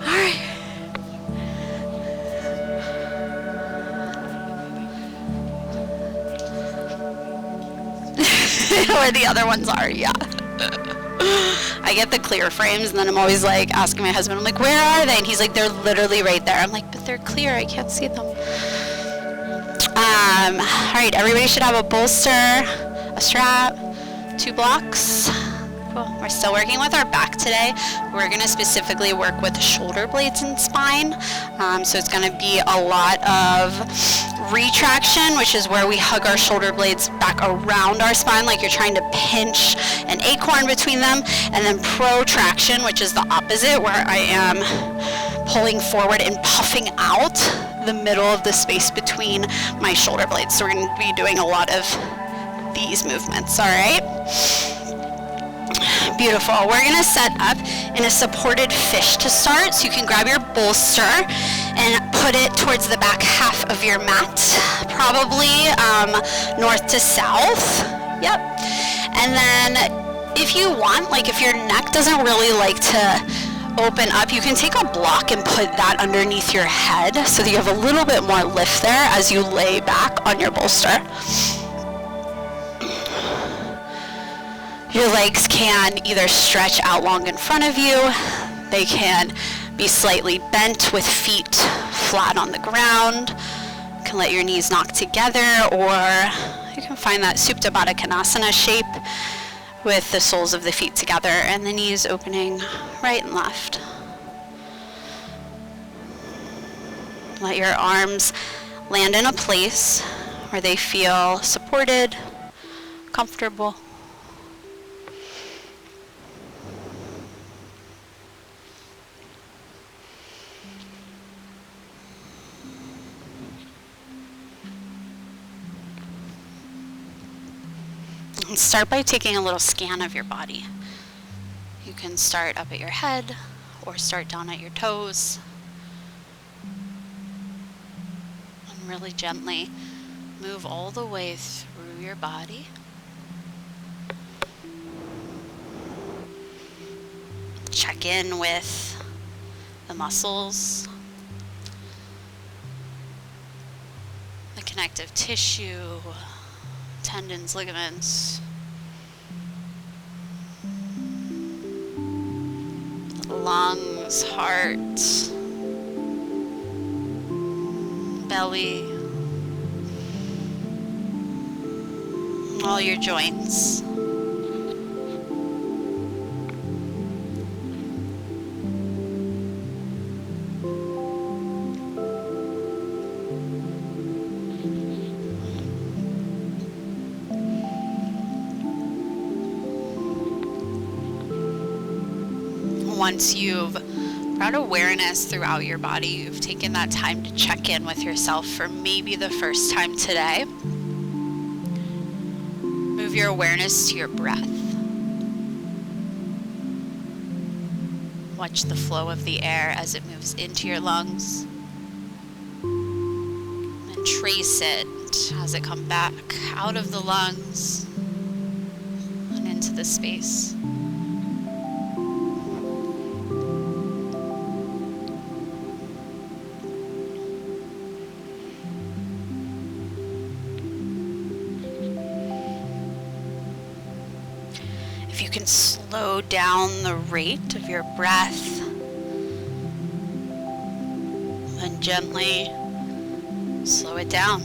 Alright. Where the other ones are, yeah. I get the clear frames, and then I'm always like asking my husband, I'm like, where are they? And he's like, they're literally right there. I'm like, but they're clear, I can't see them. Alright, everybody should have a bolster, a strap, 2 blocks. Cool. We're still working with our back today. We're going to specifically work with shoulder blades and spine. So it's going to be a lot of retraction, which is where we hug our shoulder blades back around our spine like you're trying to pinch an acorn between them. And then protraction, which is the opposite, where I am pulling forward and puffing out the middle of the space between my shoulder blades. So we're going to be doing a lot of these movements, all right? Beautiful. We're going to set up in a supported fish to start. So you can grab your bolster and put it towards the back half of your mat, probably north to south. Yep. And then if you want, like if your neck doesn't really like to open up, you can take a block and put that underneath your head so that you have a little bit more lift there as you lay back on your bolster. Your legs can either stretch out long in front of you, they can be slightly bent with feet flat on the ground. You can let your knees knock together, or you can find that Supta Baddha Konasana shape with the soles of the feet together and the knees opening right and left. Let your arms land in a place where they feel supported, comfortable. And start by taking a little scan of your body. You can start up at your head or start down at your toes. And really gently move all the way through your body. Check in with the muscles, the connective tissue, tendons, ligaments, lungs, heart, belly, all your joints. Once you've brought awareness throughout your body, you've taken that time to check in with yourself for maybe the first time today, move your awareness to your breath. Watch the flow of the air as it moves into your lungs, and trace it as it comes back out of the lungs and into the space. If you can slow down the rate of your breath, then gently slow it down.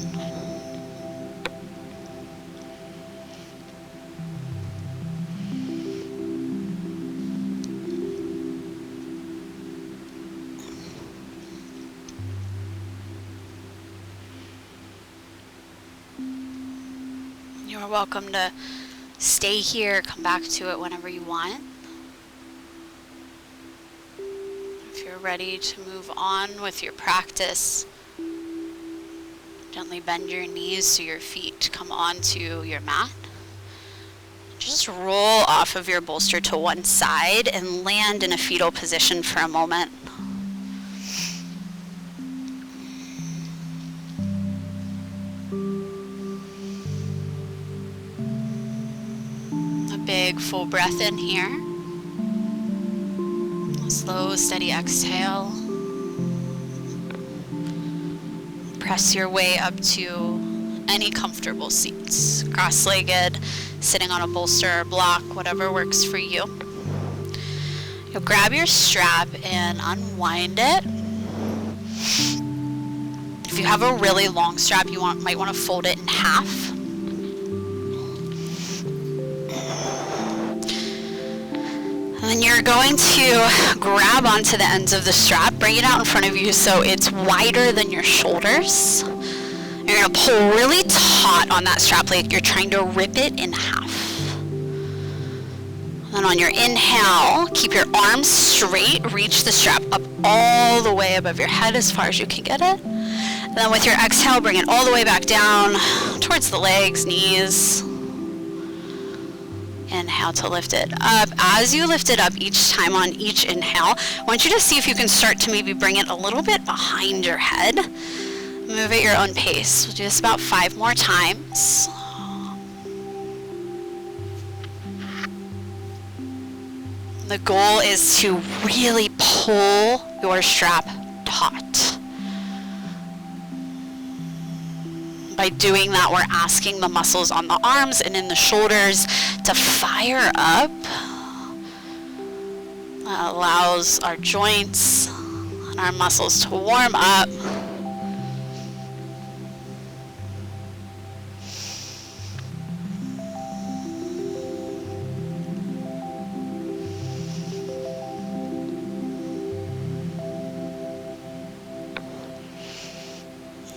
You're welcome to stay here, come back to it whenever you want. If you're ready to move on with your practice, gently bend your knees so your feet come onto your mat. Just roll off of your bolster to one side and land in a fetal position for a moment. Big full breath in here. Slow, steady exhale. Press your way up to any comfortable seats. Cross-legged, sitting on a bolster or block, whatever works for you. You'll grab your strap and unwind it. If you have a really long strap, you might want to fold it in half. And then you're going to grab onto the ends of the strap, bring it out in front of you so it's wider than your shoulders. You're going to pull really taut on that strap like you're trying to rip it in half. And on your inhale, keep your arms straight, reach the strap up all the way above your head as far as you can get it. And then with your exhale, bring it all the way back down towards the legs, knees. Inhale to lift it up. As you lift it up each time on each inhale, I want you to see if you can start to maybe bring it a little bit behind your head. Move at your own pace. We'll do this about 5 more times. The goal is to really pull your strap taut. By doing that, we're asking the muscles on the arms and in the shoulders to fire up. That allows our joints and our muscles to warm up.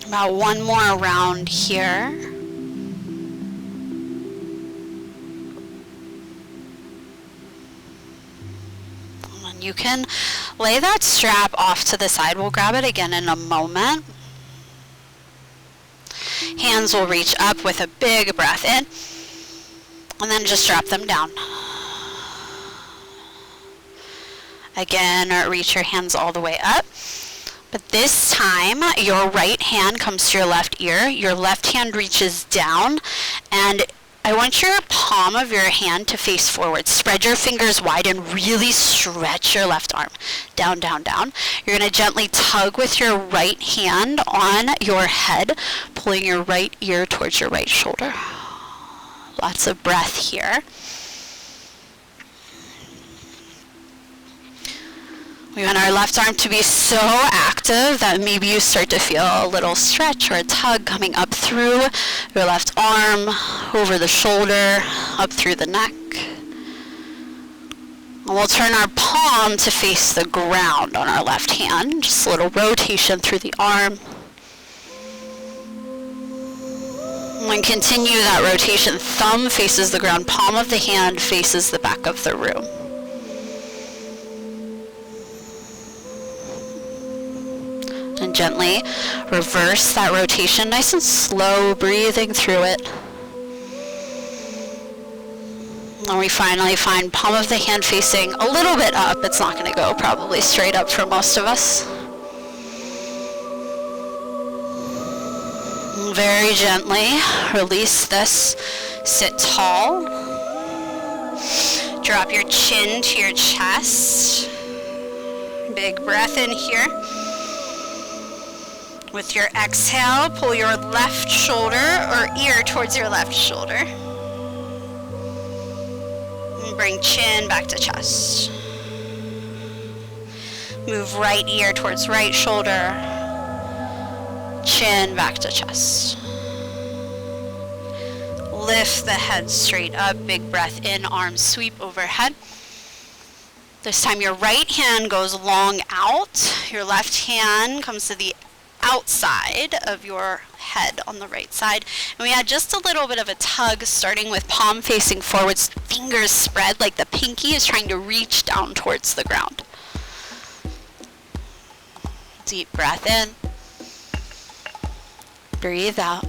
About 1 more round here. And you can lay that strap off to the side. We'll grab it again in a moment. Hands will reach up with a big breath in, and then just drop them down. Again, reach your hands all the way up. But this time, your right hand comes to your left ear, your left hand reaches down, and I want your palm of your hand to face forward. Spread your fingers wide and really stretch your left arm. Down, down, down. You're going to gently tug with your right hand on your head, pulling your right ear towards your right shoulder. Lots of breath here. We want our left arm to be so active that maybe you start to feel a little stretch or a tug coming up through your left arm, over the shoulder, up through the neck. And we'll turn our palm to face the ground on our left hand. Just a little rotation through the arm. And continue that rotation. Thumb faces the ground, palm of the hand faces the back of the room. And gently reverse that rotation, nice and slow, breathing through it. And we finally find palm of the hand facing a little bit up. It's not going to go probably straight up for most of us. And very gently release this. Sit tall. Drop your chin to your chest. Big breath in here. With your exhale, pull your left shoulder or ear towards your left shoulder. And bring chin back to chest. Move right ear towards right shoulder. Chin back to chest. Lift the head straight up. Big breath in, arms sweep overhead. This time your right hand goes long out. Your left hand comes to the outside of your head on the right side. And we add just a little bit of a tug, starting with palm facing forwards, fingers spread like the pinky is trying to reach down towards the ground. Deep breath in. Breathe out.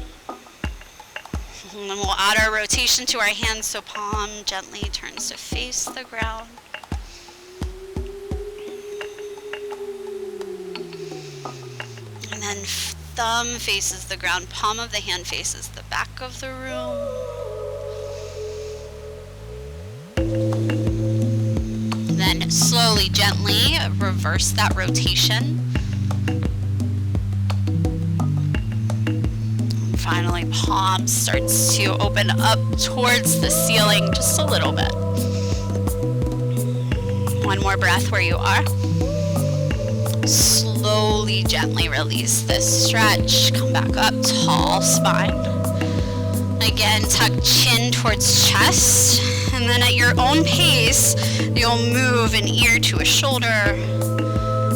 And then we'll add our rotation to our hands, so palm gently turns to face the ground. And then thumb faces the ground, palm of the hand faces the back of the room. Then Slowly, gently reverse that rotation. Finally, palm starts to open up towards the ceiling just a little bit. One more breath where you are. Slowly, gently release this stretch. Come back up, tall spine. Again, tuck chin towards chest. And then at your own pace, you'll move an ear to a shoulder,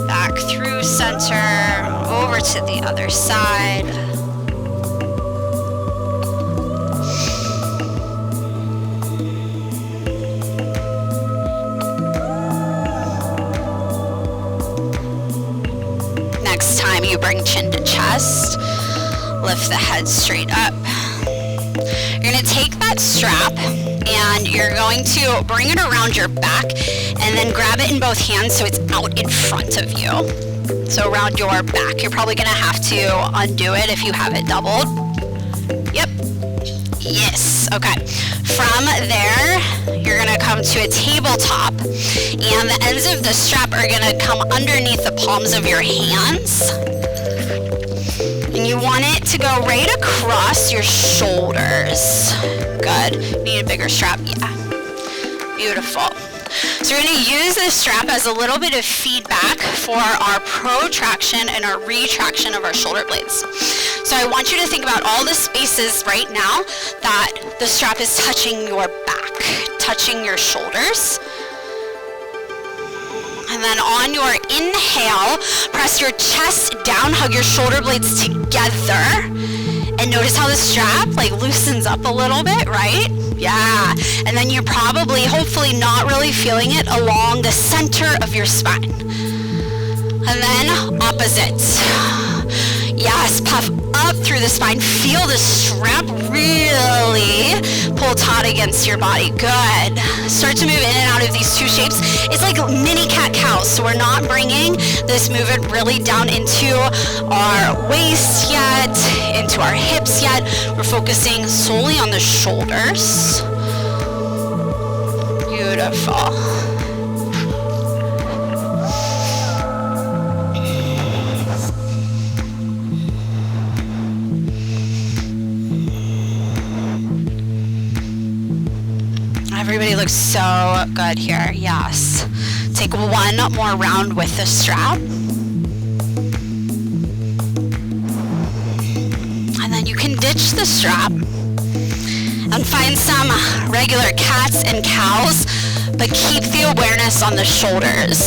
back through center, over to the other side. Next time you bring chin to chest, lift the head straight up. You're going to take that strap and you're going to bring it around your back and then grab it in both hands so it's out in front of you. So around your back. You're probably going to have to undo it if you have it doubled. Yep. Yes. Okay. From there, you're going to come to a tabletop and the ends of the strap are going to come underneath the palms of your hands. And you want it to go right across your shoulders. Good. Need a bigger strap? Yeah. Beautiful. So we're going to use this strap as a little bit of feedback for our protraction and our retraction of our shoulder blades. So I want you to think about all the spaces right now that the strap is touching your back, touching your shoulders. And then on your inhale, press your chest down, hug your shoulder blades together. And notice how the strap loosens up a little bit, right? Yeah. And then you're probably, hopefully not really feeling it along the center of your spine. And then opposite. Yes, puff up through the spine. Feel the strap really pull taut against your body. Good. Start to move in and out of these two shapes. It's like mini cat-cows, so we're not bringing this movement really down into our waist yet, into our hips yet. We're focusing solely on the shoulders. Beautiful. Everybody looks so good here. Yes. Take one more round with the strap. And then you can ditch the strap and find some regular cats and cows, but keep the awareness on the shoulders.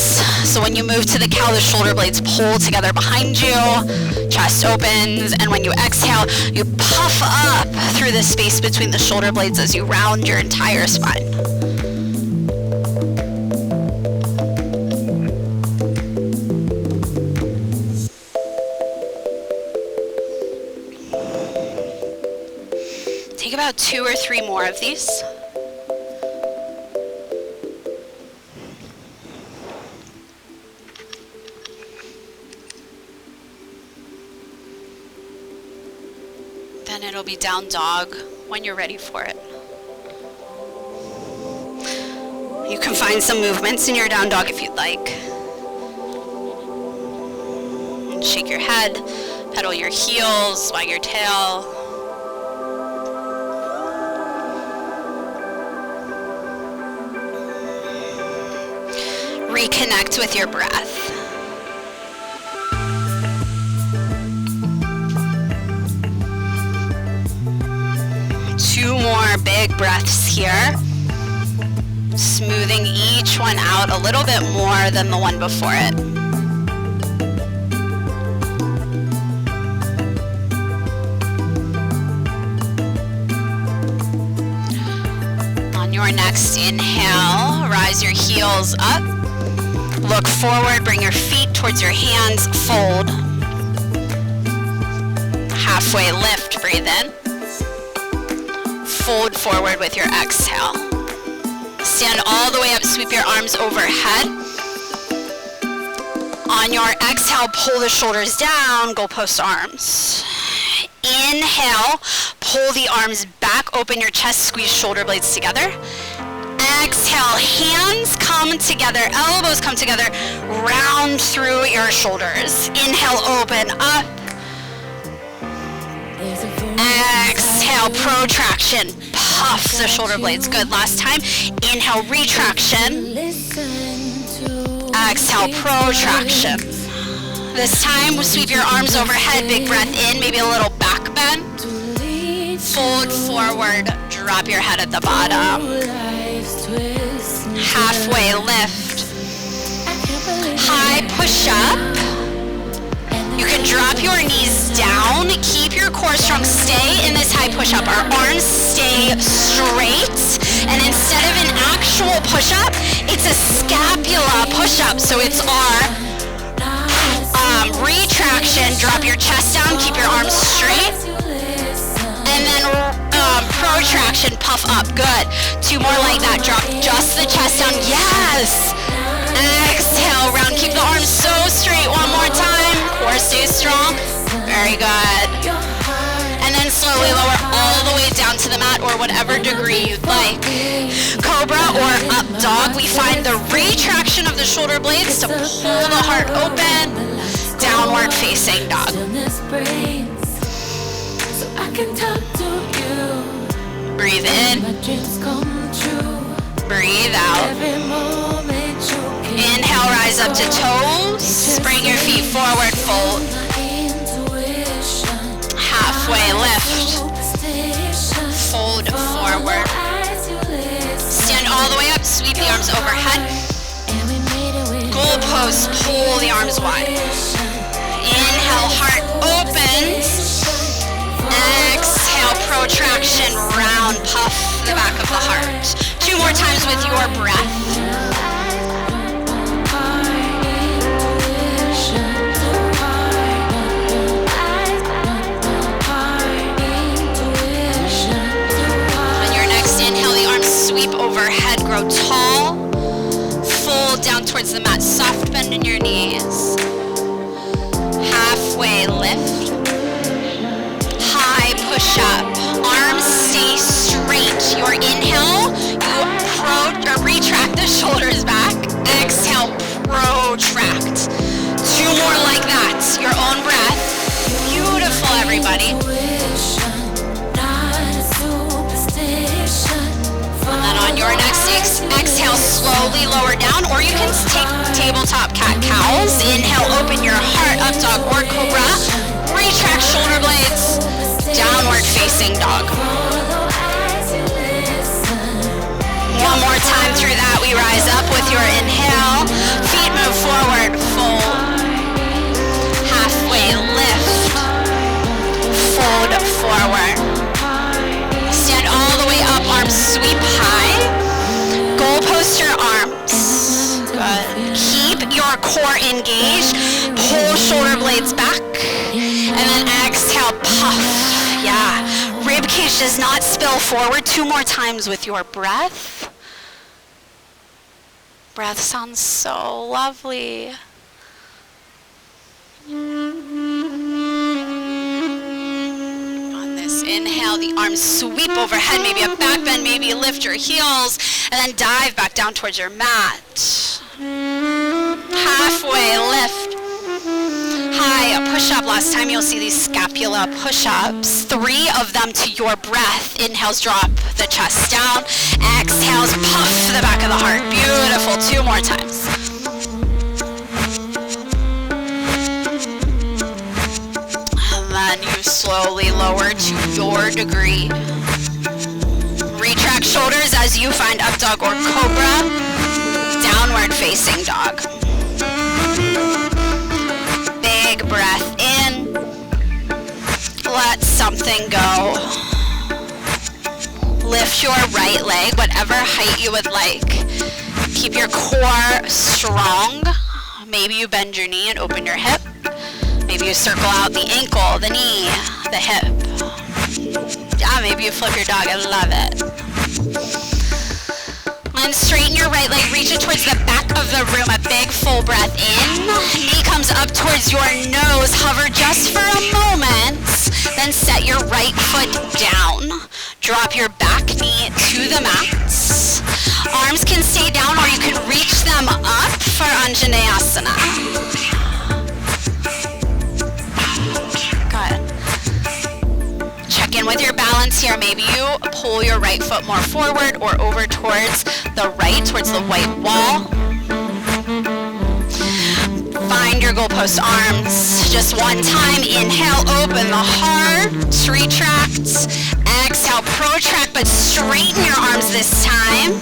So when you move to the cow, the shoulder blades pull together behind you, chest opens, and when you exhale, you puff up through the space between the shoulder blades as you round your entire spine. Take about 2 or 3 more of these. Then it'll be down dog when you're ready for it. You can find some movements in your down dog if you'd like. And shake your head, pedal your heels, wag your tail. Reconnect with your breath. Two more big breaths here. Smoothing each one out a little bit more than the one before it. On your next inhale, rise your heels up. Look forward, bring your feet towards your hands, fold. Halfway lift, breathe in. Fold forward with your exhale. Stand all the way up, sweep your arms overhead. On your exhale, pull the shoulders down, goalpost arms. Inhale, pull the arms back, open your chest, squeeze shoulder blades together. Exhale, hands come together, elbows come together, round through your shoulders. Inhale, open up. Exhale, protraction, puff the shoulder blades. Good, last time. Inhale, retraction. Exhale, protraction. This time, we'll sweep your arms overhead, big breath in, maybe a little back bend. Fold forward, drop your head at the bottom. Halfway lift. High push up. You can drop your knees down, keep your core strong, stay in this high push up. Our arms stay straight, and instead of an actual push up, it's a scapula push up. So it's our retraction, drop your chest down, keep your arms straight, and then protraction, puff up. Good. 2 more like that. Drop just the chest down. Yes. Exhale, round. Keep the arms so straight. One more time. Core stays strong. Very good. And then slowly lower all the way down to the mat or whatever degree you'd like. Cobra or up dog. We find the retraction of the shoulder blades to pull the heart open. Downward facing dog. Breathe in. Breathe out. Inhale, rise up to toes. Bring your feet forward, fold. Halfway lift. Fold forward. Stand all the way up, sweep the arms overhead. Goal pose, pull the arms wide. Inhale, heart opens. Exhale, protraction, round, puff the back of the heart. 2 more times with your breath. On your next inhale, the arms sweep overhead, grow tall. Fold down towards the mat, soft bend in your knees. Halfway lift. High push up. Arms stay straight. Your inhale, you retract the shoulders back. Exhale, protract. 2 more like that. Your own breath. Beautiful, everybody. And then on your next exhale, slowly lower down, or you can take tabletop cat-cows. Inhale, open your heart, up dog or cobra. Retract shoulder blades. Downward facing dog. One more time through that, we rise up with your inhale. Feet move forward, fold. Halfway lift. Fold forward. Stand all the way up, arms sweep high. Goal post your arms. Good. Keep your core engaged. Pull shoulder blades back. And then exhale, puff. Yeah. Rib cage does not spill forward. 2 more times with your breath. Breath sounds so lovely. On this inhale, the arms sweep overhead, maybe a back bend, maybe lift your heels, and then dive back down towards your mat. Halfway lift. High push-up. Last time you'll see these scapula push-ups. 3 of them to your breath. Inhales, drop the chest down. Exhales, puff the back of the heart. Beautiful. 2 more times. And then you slowly lower to your degree. Retract shoulders as you find up dog or cobra. Downward facing dog. Big breath in. Let something go. Lift your right leg, whatever height you would like. Keep your core strong. Maybe you bend your knee and open your hip. Maybe you circle out the ankle, the knee, the hip. Yeah, maybe you flip your dog. I love it. And straighten your right leg, reach it towards the back of the room, a big full breath in. Knee comes up towards your nose, hover just for a moment, then set your right foot down. Drop your back knee to the mat. Arms can stay down or you can reach them up for Anjaneyasana. Good. Check in with your balance here. Maybe you pull your right foot more forward or over towards the right, towards the white wall. Find your goalpost arms. Just one time. Inhale, open the heart. Retract. Exhale, protract, but straighten your arms this time.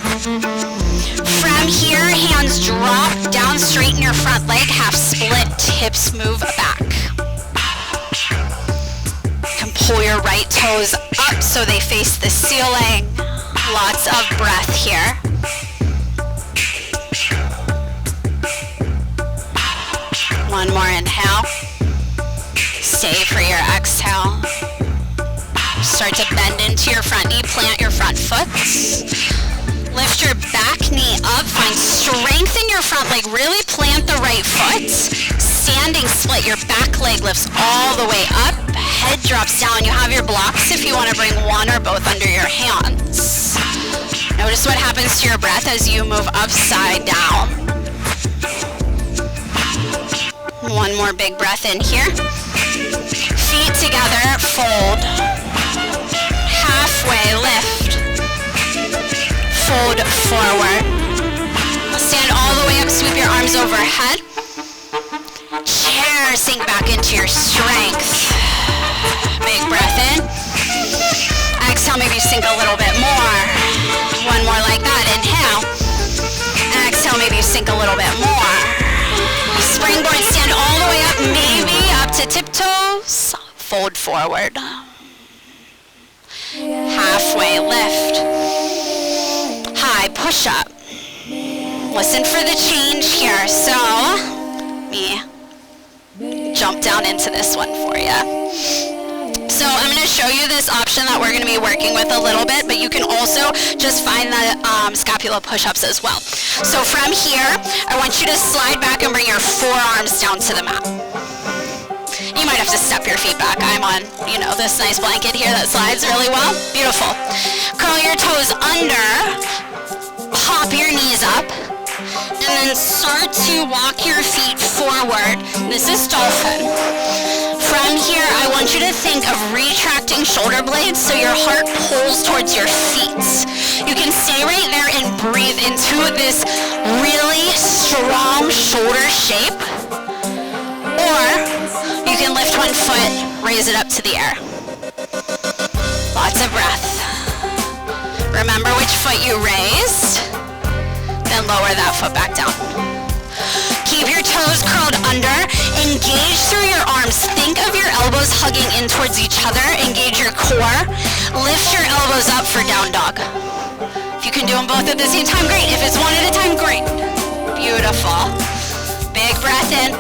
From here, hands drop down, straighten your front leg, half split, hips move back. You can pull your right toes up so they face the ceiling. Lots of breath here. One more inhale. Stay for your exhale. Start to bend into your front knee, plant your front foot. Lift your back knee up, find strength in your front leg, really plant the right foot. Standing split, your back leg lifts all the way up, head drops down. You have your blocks if you want to bring one or both under your hands. Notice what happens to your breath as you move upside down. One more big breath in here. Feet together, fold. Halfway lift. Fold forward. Stand all the way up, sweep your arms overhead. Chair, sink back into your strength. Big breath in. Exhale, maybe sink a little bit more. One more like that, inhale. Exhale, maybe sink a little bit more. Springboard, stand all the way up, maybe up to tiptoes. Fold forward. Halfway lift. High push up. Listen for the change here. So, me jump down into this one for you. So I'm going to show you this option that we're going to be working with a little bit, but you can also just find the scapula push-ups as well. So from here, I want you to slide back and bring your forearms down to the mat. You might have to step your feet back. I'm on, this nice blanket here that slides really well. Beautiful. Curl your toes under, pop your knees up, and then start to walk your feet forward. This is dolphin. From here, I want you to think of retracting shoulder blades so your heart pulls towards your feet. You can stay right there and breathe into this really strong shoulder shape. Or you can lift one foot, raise it up to the air. Lots of breath. Remember which foot you raised, then lower that foot back down. Keep your toes curled under. Engage through your arms. Think of your elbows hugging in towards each other. Engage your core. Lift your elbows up for down dog. If you can do them both at the same time, great. If it's one at a time, great. Beautiful. Big breath in.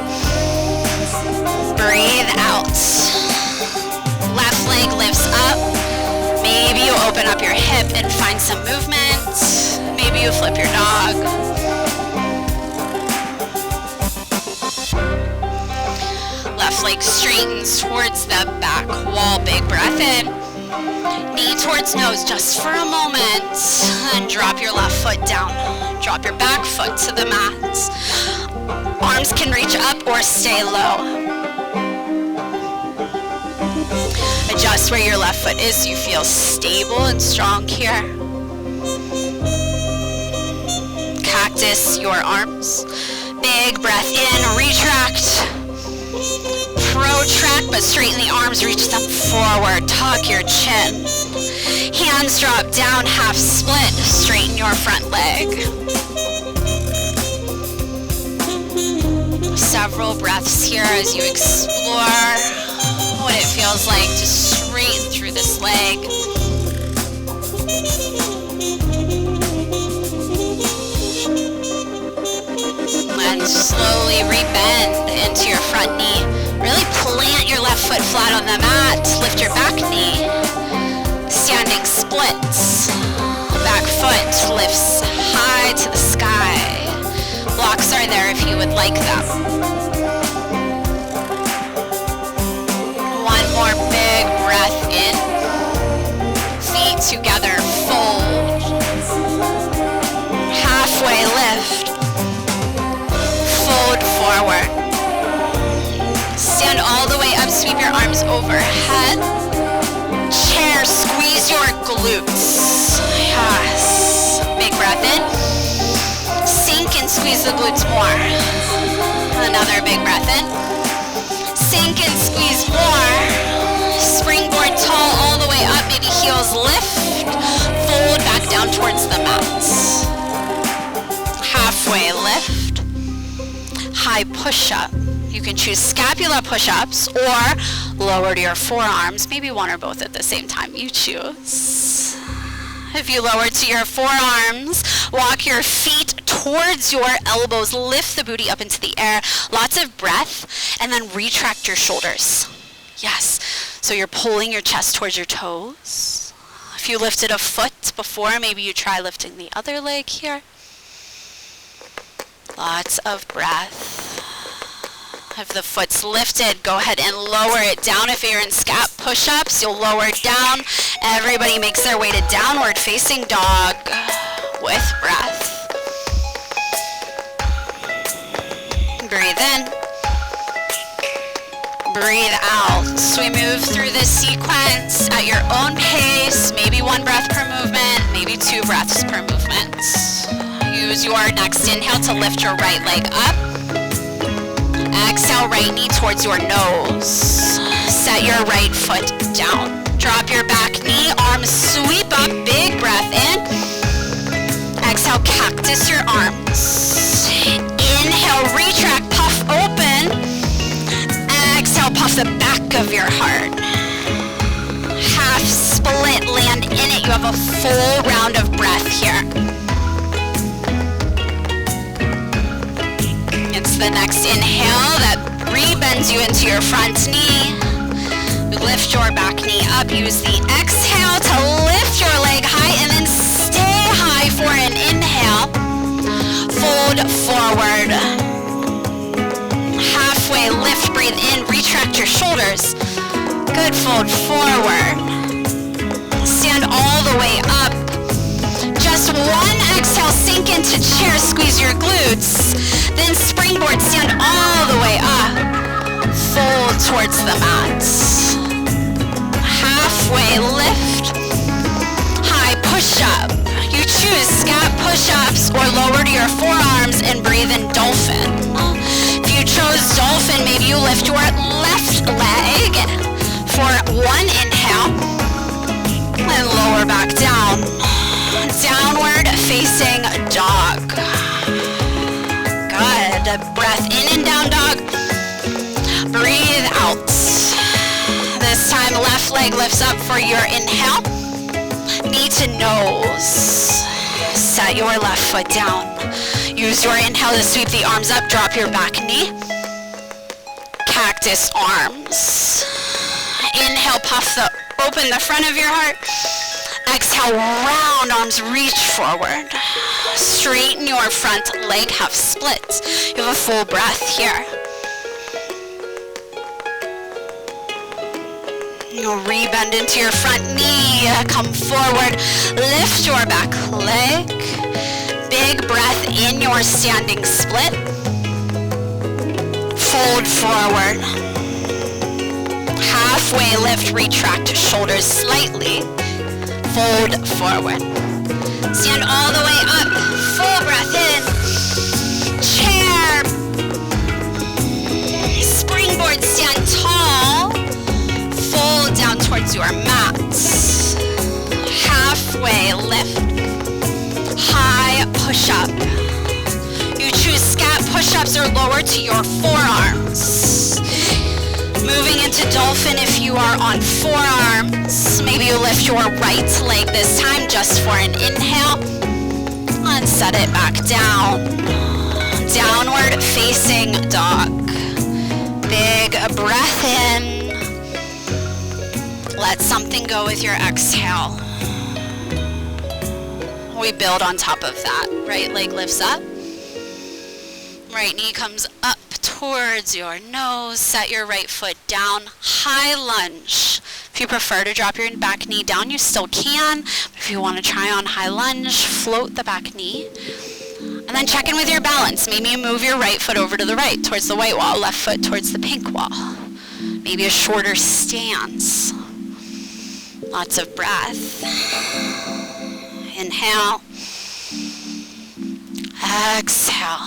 Breathe out. Left leg lifts up. Maybe you open up your hip and find some movement. Maybe you flip your dog. Left leg straightens towards the back wall. Big breath in. Knee towards nose just for a moment. And drop your left foot down. Drop your back foot to the mat. Arms can reach up or stay low. Adjust where your left foot is so you feel stable and strong here. Cactus your arms. Big breath in, retract. Protract, but straighten the arms, reach them forward, tuck your chin. Hands drop down, half split, straighten your front leg. Several breaths here as you explore what it feels like to straighten through this leg. And slowly rebend into your front knee. Really plant your left foot flat on the mat. Lift your back knee. Standing splits. Back foot lifts high to the sky. Blocks are there if you would like them. One more big breath in. Feet together, fold. forward. Stand all the way up, sweep your arms overhead. Chair, squeeze your glutes. Yes. Big breath in. Sink and squeeze the glutes more. Another big breath in. Sink and squeeze more. Springboard tall all the way up, maybe heels lift. Fold back down towards the mat. Halfway lift. High push-up. You can choose scapula push-ups or lower to your forearms, maybe one or both at the same time. You choose. If you lower to your forearms, walk your feet towards your elbows, lift the booty up into the air, lots of breath, and then retract your shoulders. Yes, so you're pulling your chest towards your toes. If you lifted a foot before, maybe you try lifting the other leg here. Lots of breath. If the foot's lifted, go ahead and lower it down. If you're in scap push-ups, you'll lower it down. Everybody makes their way to downward facing dog with breath. Breathe in. Breathe out. So we move through this sequence at your own pace. Maybe one breath per movement, maybe 2 breaths per movement. Use your next inhale to lift your right leg up. Exhale, right knee towards your nose. Set your right foot down. Drop your back knee, arms sweep up, big breath in. Exhale, cactus your arms. Inhale, retract, puff open. Exhale, puff the back of your heart. Half split, land in it. You have a full round of breath here. It's the next inhale that rebends you into your front knee. Lift your back knee up. Use the exhale to lift your leg high and then stay high for an inhale. Fold forward. Halfway lift, breathe in, retract your shoulders. Good, fold forward. Stand all the way up. Just one exhale, sink into chair, squeeze your glutes. Then springboard, stand all the way up. Fold towards the mat. Halfway lift. High push-up. You choose scap push-ups or lower to your forearms and breathe in dolphin. If you chose dolphin, maybe you lift your left leg for one inhale and lower back down. Downward facing dog. Good. Breath in and down dog. Breathe out. This time left leg lifts up for your inhale. Knee to nose. Set your left foot down. Use your inhale to sweep the arms up. Drop your back knee. Cactus arms. Inhale, open the front of your heart. Exhale, round arms, reach forward. Straighten your front leg, half split. You have a full breath here. You'll rebend into your front knee. Come forward. Lift your back leg. Big breath in your standing split. Fold forward. Halfway lift, retract shoulders slightly. Fold forward. Stand all the way up. Full breath in. Chair. Springboard, stand tall. Fold down towards your mat. Halfway lift. High push-up. You choose scap push-ups or lower to your forearms. Moving into dolphin if you are on forearms. Maybe you lift your right leg this time just for an inhale. And set it back down. Downward facing dog. Big breath in. Let something go with your exhale. We build on top of that. Right leg lifts up. Right knee comes up towards your nose. Set your right foot down. High lunge. If you prefer to drop your back knee down, you still can. But if you want to try on high lunge, float the back knee. And then check in with your balance. Maybe you move your right foot over to the right, towards the white wall, left foot towards the pink wall. Maybe a shorter stance. Lots of breath. Inhale. Exhale.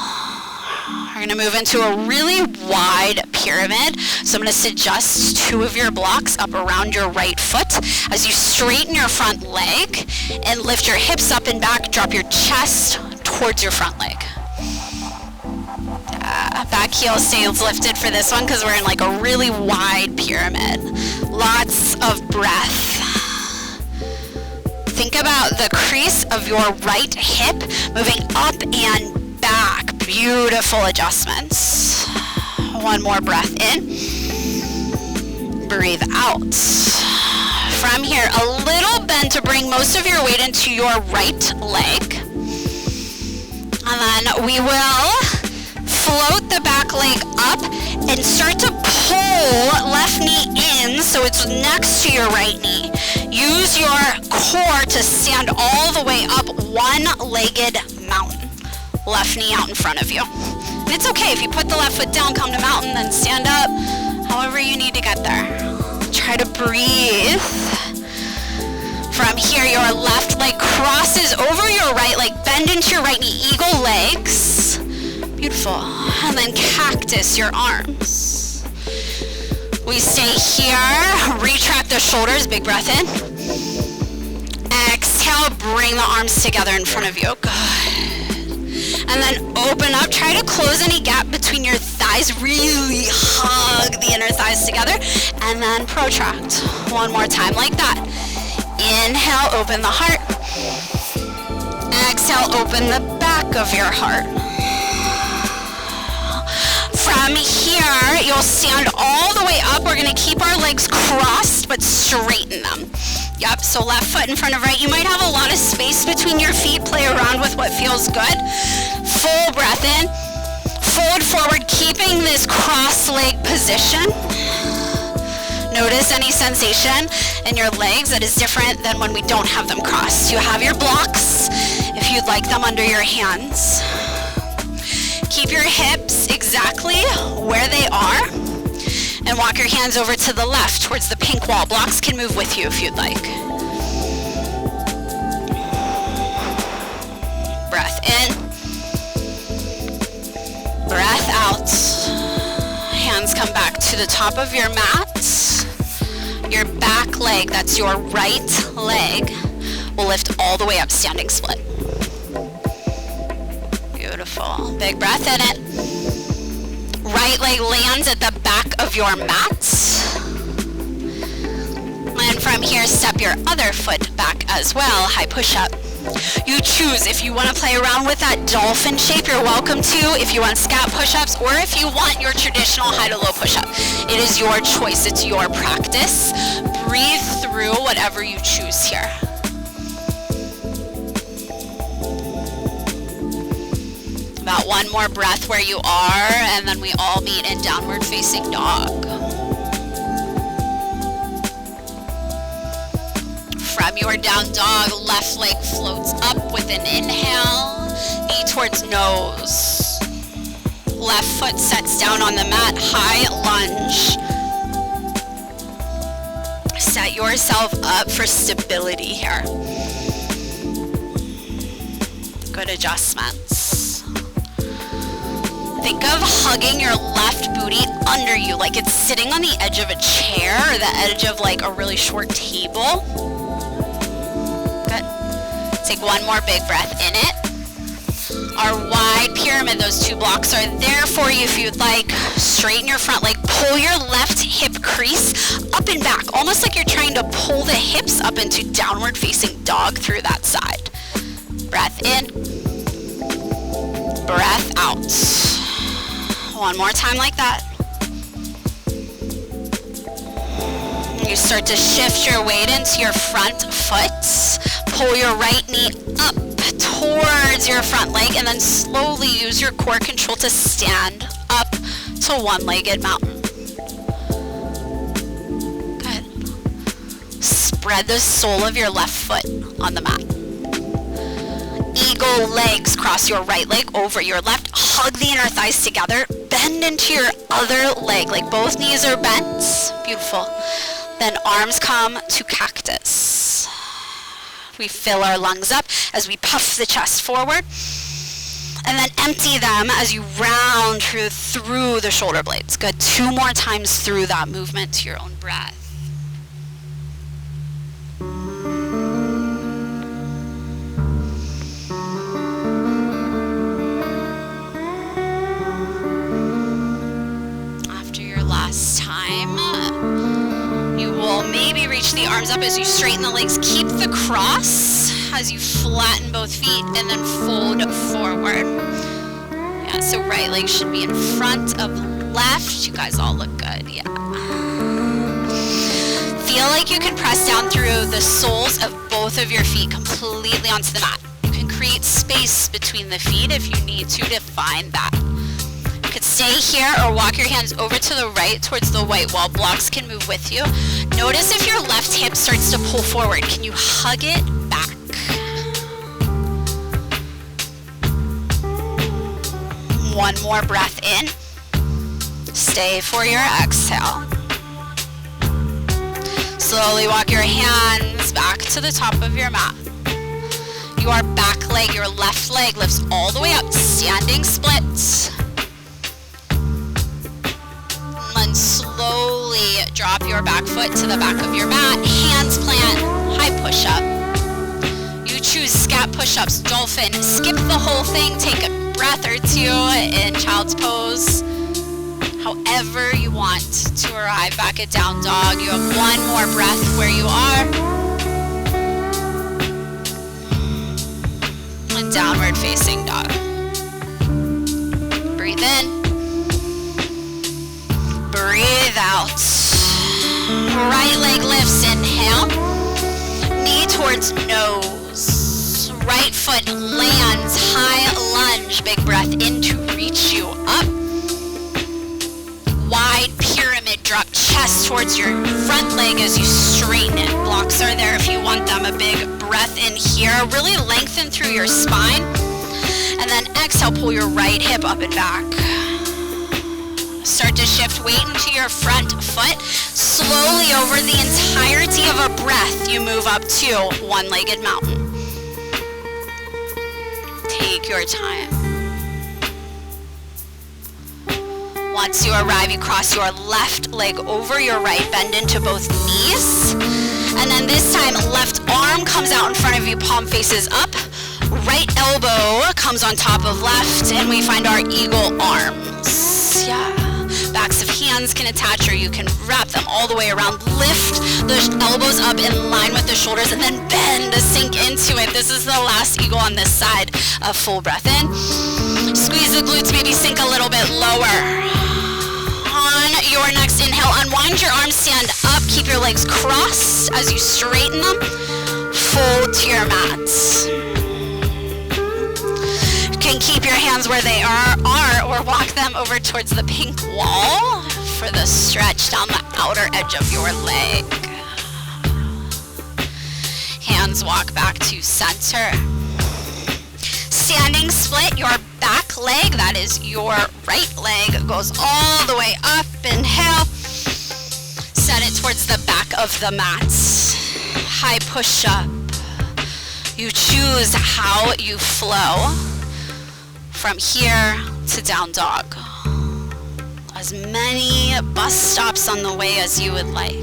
We're going to move into a really wide pyramid. So I'm going to suggest 2 of your blocks up around your right foot as you straighten your front leg and lift your hips up and back. Drop your chest towards your front leg. Back heel stays lifted for this one because we're in like a really wide pyramid. Lots of breath. Think about the crease of your right hip moving up and back. Beautiful adjustments. One more breath in. Breathe out. From here, a little bend to bring most of your weight into your right leg. And then we will float the back leg up and start to pull left knee in so it's next to your right knee. Use your core to stand all the way up, one-legged mountain. Left knee out in front of you. And it's okay if you put the left foot down, come to mountain, then stand up, however you need to get there. Try to breathe. From here, your left leg crosses over your right leg, bend into your right knee, eagle legs. Beautiful. And then cactus your arms. We stay here, retract the shoulders, big breath in. Exhale, bring the arms together in front of you. Good. And then open up, try to close any gap between your thighs, really hug the inner thighs together, and then protract. One more time like that. Inhale, open the heart. Exhale, open the back of your heart. From here, you'll stand all the way up. We're gonna keep our legs crossed, but straighten them. Yep, so left foot in front of right. You might have a lot of space between your feet. Play around with what feels good. Full breath in. Fold forward, keeping this cross leg position. Notice any sensation in your legs that is different than when we don't have them crossed. You have your blocks, if you'd like them under your hands. Keep your hips exactly where they are. And walk your hands over to the left towards the pink wall. Blocks can move with you if you'd like. Breath in. Breath out. Hands come back to the top of your mat. Your back leg, that's your right leg, will lift all the way up, standing split. Beautiful. Big breath in it. Right leg lands at the back of your mat. And from here, step your other foot back as well. High push-up. You choose if you want to play around with that dolphin shape, you're welcome to. If you want scat push-ups, or if you want your traditional high to low push-up. It is your choice. It's your practice. Breathe through whatever you choose here. About one more breath where you are, and then we all meet in downward facing dog. From your down dog, left leg floats up with an inhale, knee towards nose. Left foot sets down on the mat, high lunge. Set yourself up for stability here. Good adjustments. Think of hugging your left booty under you, like it's sitting on the edge of a chair or the edge of like a really short table. Good. Take one more big breath in it. Our wide pyramid, those 2 blocks are there for you if you'd like. Straighten your front leg, pull your left hip crease up and back, almost like you're trying to pull the hips up into downward facing dog through that side. Breath in. Breath out. One more time like that. You start to shift your weight into your front foot. Pull your right knee up towards your front leg, and then slowly use your core control to stand up to one-legged mountain. Good. Spread the sole of your left foot on the mat. eagle legs. Cross your right leg over your left. Hug the inner thighs together. Bend into your other leg, like both knees are bent. Beautiful. Then arms come to cactus. We fill our lungs up as we puff the chest forward. And then empty them as you round through the shoulder blades. Good. 2 more times through that movement to your own breath. After your last time, you will maybe reach the arms up as you straighten the legs. Keep the cross as you flatten both feet and then fold forward. Yeah, so right leg should be in front of left. You guys all look good, yeah. Feel like you can press down through the soles of both of your feet completely onto the mat. You can create space between the feet if you need to find that. You could stay here or walk your hands over to the right towards the white wall. Blocks can move with you. Notice if your left hip starts to pull forward. Can you hug it back? One more breath in. Stay for your exhale. Slowly walk your hands back to the top of your mat. Your back leg, your left leg lifts all the way up. Standing split. And slowly drop your back foot to the back of your mat. Hands plant, high push-up. You choose scat push-ups, dolphin. Skip the whole thing. Take a breath or 2 in child's pose. However you want to arrive back at down dog. You have 1 more breath where you are. And downward facing dog. Breathe in. Breathe out. Right leg lifts, inhale. Knee towards nose. Right foot lands, high lunge. Big breath in to reach you up. Wide pyramid drop, chest towards your front leg as you straighten it. Blocks are there if you want them. A big breath in here. Really lengthen through your spine. And then exhale, pull your right hip up and back. Start to shift weight into your front foot. Slowly over the entirety of a breath, you move up to one-legged mountain. Take your time. Once you arrive, you cross your left leg over your right, bend into both knees. And then this time, left arm comes out in front of you, palm faces up. Right elbow comes on top of left, and we find our eagle arms. Yeah. Backs of hands can attach, or you can wrap them all the way around. Lift the elbows up in line with the shoulders, and then bend to sink into it. This is the last eagle on this side. A full breath in. Squeeze the glutes, maybe sink a little bit lower. On your next inhale, unwind your arms, stand up. Keep your legs crossed as you straighten them. Fold to your mats. You can keep your hands where they are or walk them over towards the pink wall for the stretch down the outer edge of your leg. Hands walk back to center. Standing split, your back leg, that is your right leg, goes all the way up. Inhale. Set it towards the back of the mat. High push up. You choose how you flow from here to down dog. As many bus stops on the way as you would like.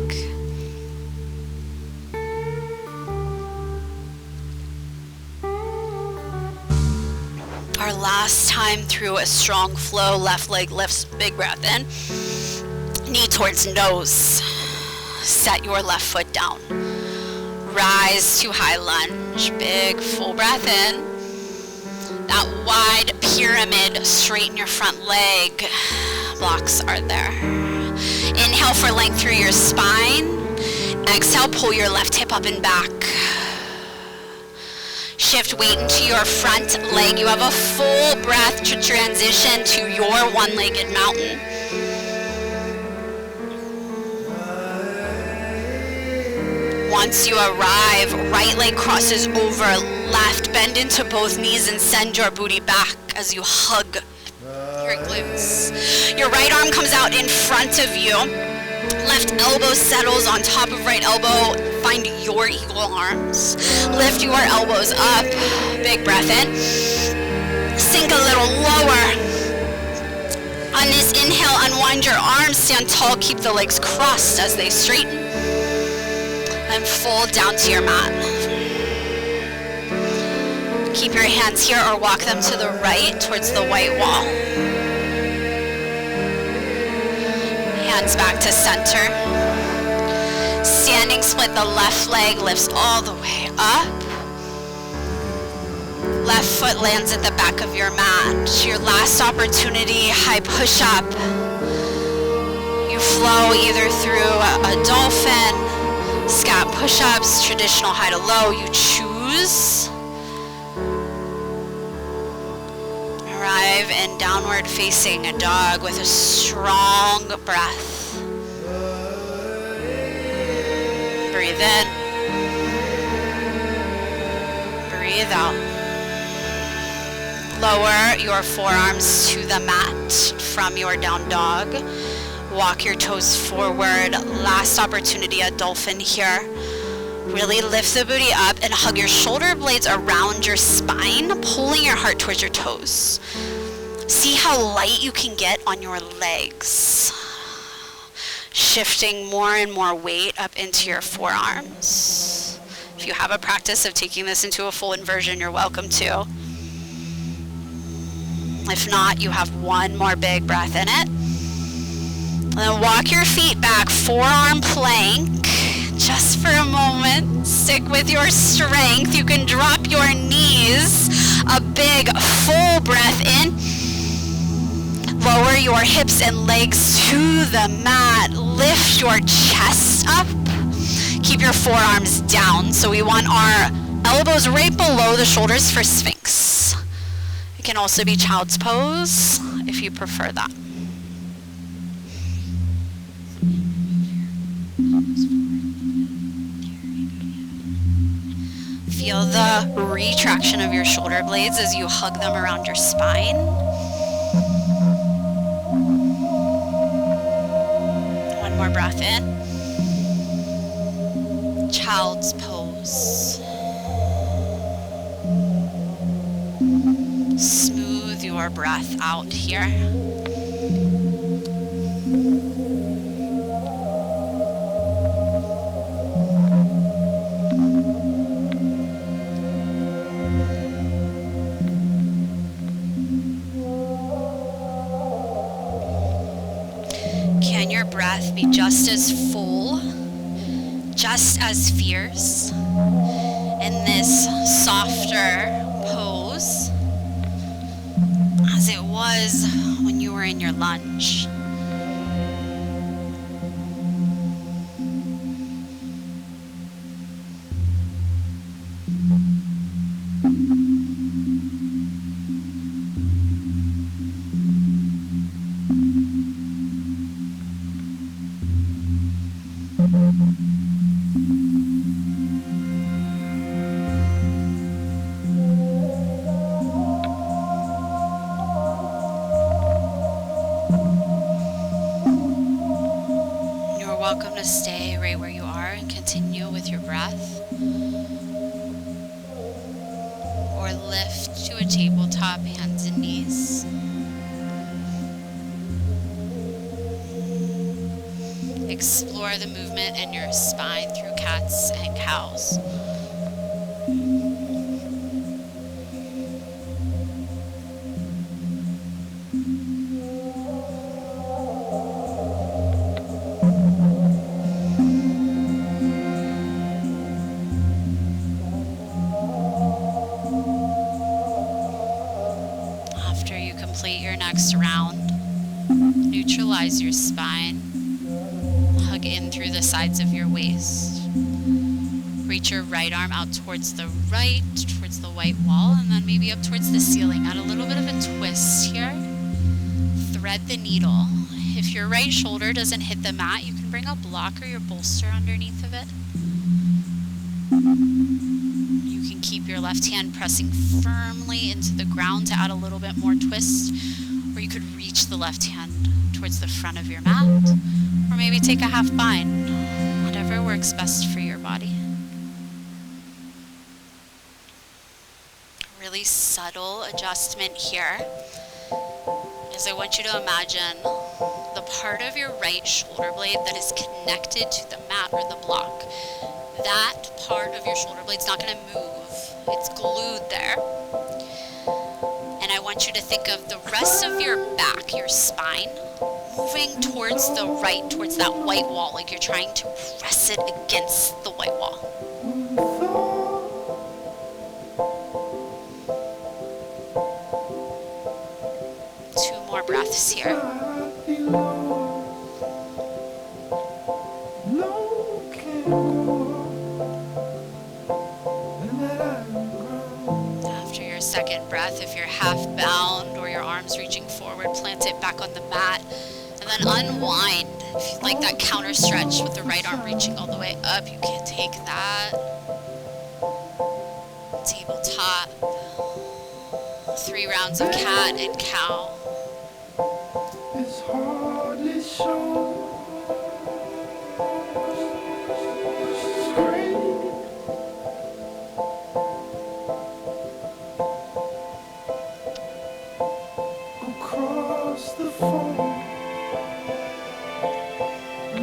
Our last time through a strong flow, left leg lifts, big breath in. Knee towards nose. Set your left foot down. Rise to high lunge, big full breath in. That wide pyramid, straighten your front leg. Blocks are there. Inhale for length through your spine. Exhale, pull your left hip up and back. Shift weight into your front leg. You have a full breath to transition to your one-legged mountain. Once you arrive, right leg crosses over left, bend into both knees and send your booty back as you hug your glutes. Your right arm comes out in front of you. Left elbow settles on top of right elbow. Find your eagle arms. Lift your elbows up. Big breath in. Sink a little lower. On this inhale, unwind your arms, stand tall, keep the legs crossed as they straighten. And fold down to your mat. Keep your hands here or walk them to the right towards the white wall. Hands back to center. Standing split, the left leg lifts all the way up. Left foot lands at the back of your mat. Your last opportunity, high push-up. You flow either through a dolphin, scap push-ups, traditional high to low. You choose. Arrive in downward facing dog with a strong breath. Breathe in. Breathe out. Lower your forearms to the mat from your down dog. Walk your toes forward. Last opportunity, a dolphin here. Really lift the booty up and hug your shoulder blades around your spine, pulling your heart towards your toes. See how light you can get on your legs. Shifting more and more weight up into your forearms. If you have a practice of taking this into a full inversion, you're welcome to. If not, you have one more big breath in it. And then walk your feet back, forearm plank, just for a moment. Stick with your strength. You can drop your knees. A big full breath in. Lower your hips and legs to the mat. Lift your chest up. Keep your forearms down. So we want our elbows right below the shoulders for Sphinx. It can also be child's pose if you prefer that. Feel the retraction of your shoulder blades as you hug them around your spine. One more breath in. Child's pose. Smooth your breath out here. Can your breath be just as full, just as fierce in this softer pose as it was when you were in your lunge? Welcome to stay right where you are and continue with your breath. Or lift to a tabletop, hands and knees. Explore the movement in your spine through cats and cows. Complete your next round. Neutralize your spine. Hug in through the sides of your waist. Reach your right arm out towards the right, towards the white wall, and then maybe up towards the ceiling. Add a little bit of a twist here. Thread the needle. If your right shoulder doesn't hit the mat, you can bring a block or your bolster underneath of it. You can keep your left hand pressing firmly into the ground to add a little bit more twist, or you could reach the left hand towards the front of your mat, or maybe take a half bind, whatever works best for your body. Really subtle adjustment here is I want you to imagine the part of your right shoulder blade that is connected to the mat or the block. That part of your shoulder blade's not going to move. It's glued there. And I want you to think of the rest of your back, your spine, moving towards the right, towards that white wall, like you're trying to press it against the white wall. 2 more breaths here. After your second breath, if you're half bound or your arms reaching forward, plant it back on the mat and then unwind. If you like that counter stretch with the right arm reaching all the way up, you can take that. Tabletop. 3 rounds of cat and cow. It's hardly shown. Across the phone,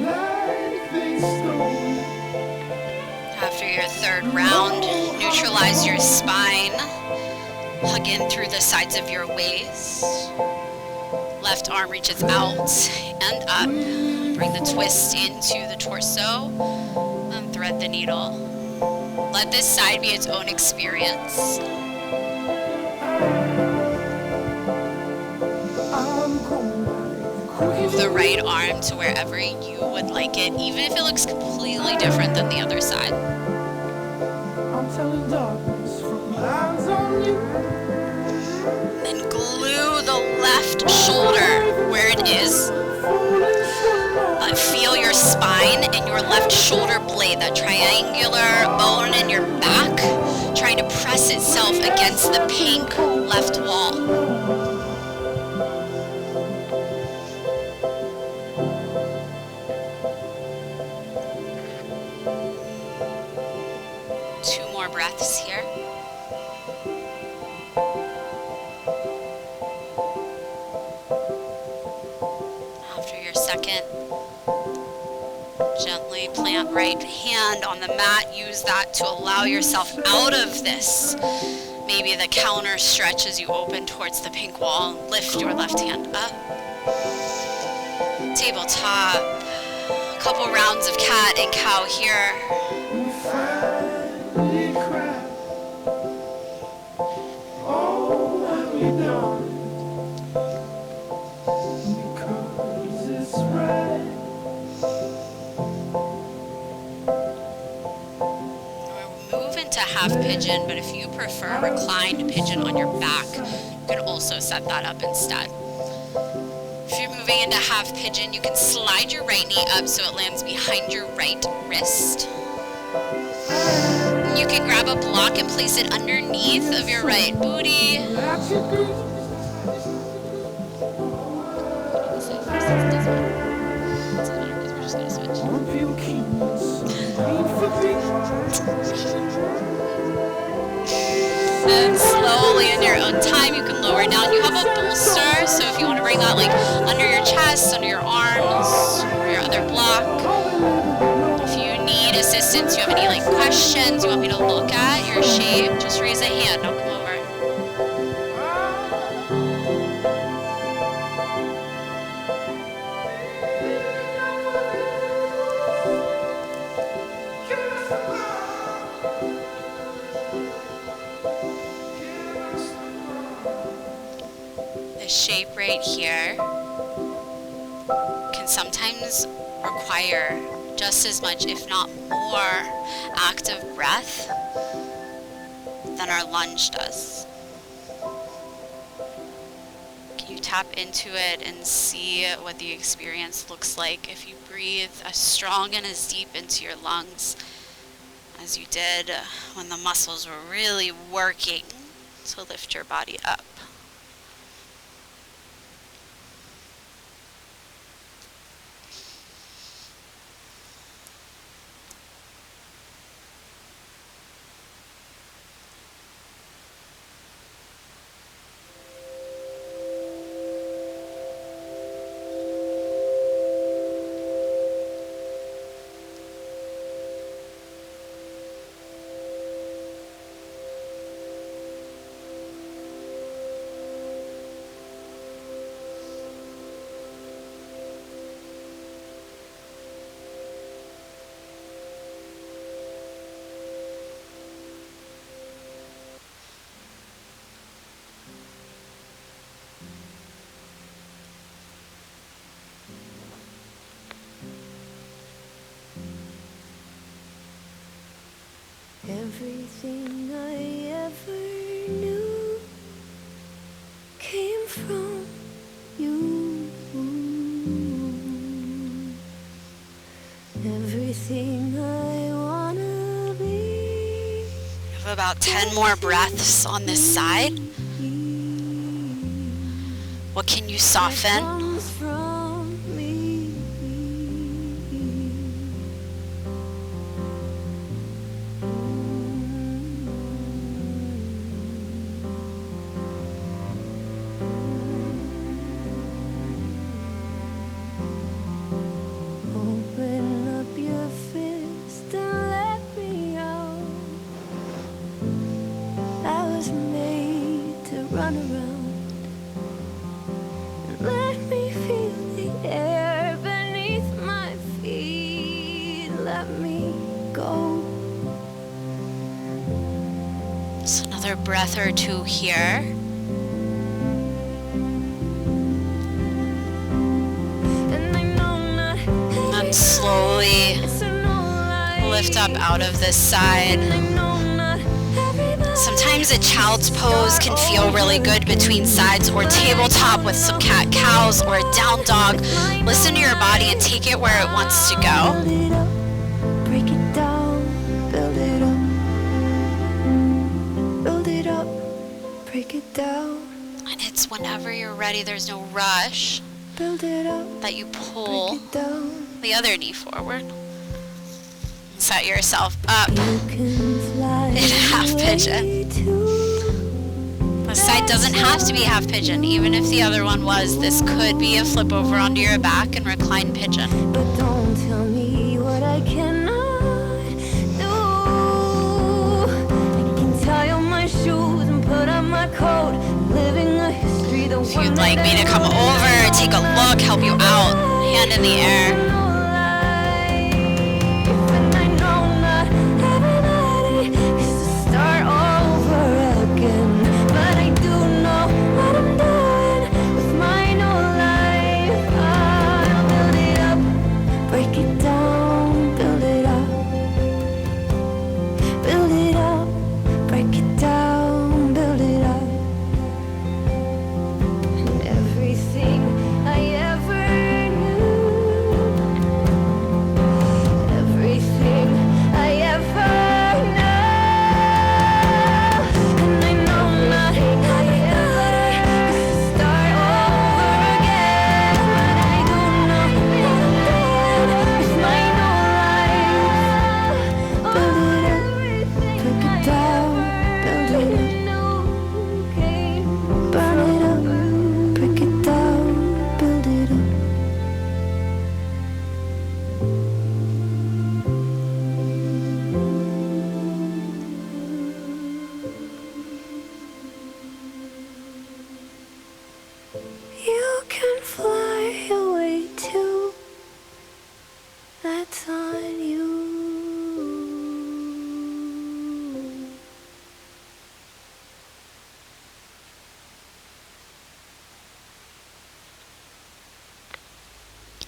like they stole. After your 3rd round, neutralize your spine. Hug in through the sides of your waist. Left arm reaches out and up. Bring the twist into the torso and thread the needle. Let this side be its own experience. Move the right arm to wherever you would like it, even if it looks completely different than the other side. I'm telling darkness from lines on you. Then glue the left shoulder where it is. Feel your spine and your left shoulder blade, that triangular bone in your back, trying to press itself against the pink left wall. Two more breaths here. After your second, gently plant right hand on the mat. Use that to allow yourself out of this. Maybe the counter stretch as you open towards the pink wall. Lift your left hand up. Tabletop. A couple rounds of cat and cow here. Half pigeon, but if you prefer reclined pigeon on your back, you can also set that up instead. If you're moving into half pigeon, you can slide your right knee up so it lands behind your right wrist. You can grab a block and place it underneath of your right booty. And slowly in your own time, you can lower down. You have a bolster, so if you want to bring that like under your chest, under your arms, or your other block. If you need assistance, you have any like questions, you want me to look at your shape, just raise a hand, I'll come over. Shape right here can sometimes require just as much, if not more, active breath than our lunge does. Can you tap into it and see what the experience looks like if you breathe as strong and as deep into your lungs as you did when the muscles were really working to lift your body up. Everything I ever knew came from you. Everything I wanna be. You have about 10 more breaths on this side. What can you soften? Run around and let me feel the air beneath my feet. Let me go. Just another breath or two here. And I know not And slowly lift up out of this side. Sometimes a child's pose can feel really good between sides or tabletop with some cat-cows or a down dog. Listen to your body and take it where it wants to go. Break it down, build it up. Build it up, break it down. And it's whenever you're ready, there's no rush, Build it up, that you pull break it down. the other knee forward. Set yourself up You can fly in half pigeon. away to The side doesn't have to be half pigeon. Even if the other one was, this could be a flip over onto your back and recline pigeon. But don't tell me what I cannot do. I can tie on my shoes and put on my coat. Living a history, the If you'd like me to come over, take a look, help you out, hand in the air.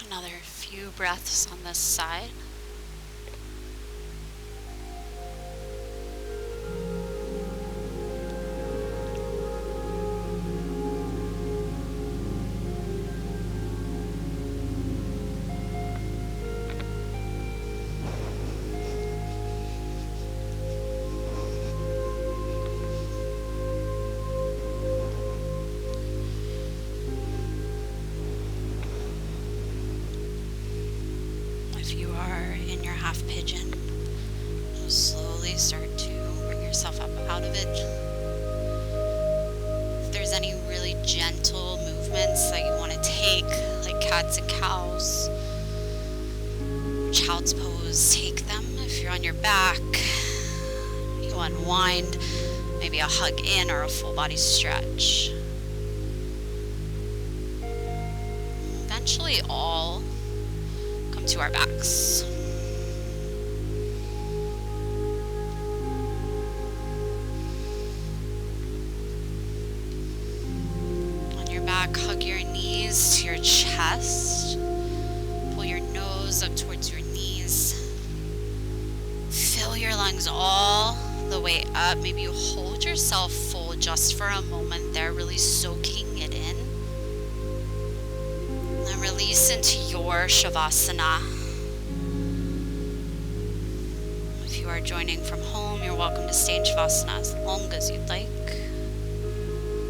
Another few breaths on this side. If you are in your half pigeon, just slowly start to bring yourself up out of it. If there's any really gentle movements that you want to take, like cats and cows, child's pose, take them. If you're on your back, you unwind, maybe a hug in or a full body stretch. Eventually all come to our backs. On your back, hug your knees to your chest. Pull your nose up towards your knees. Fill your lungs all the way up. Maybe you hold yourself full just for a moment there, really soaking it in. And release into your Shavasana. If you are joining from home, you're welcome to stay in Shavasana as long as you'd like.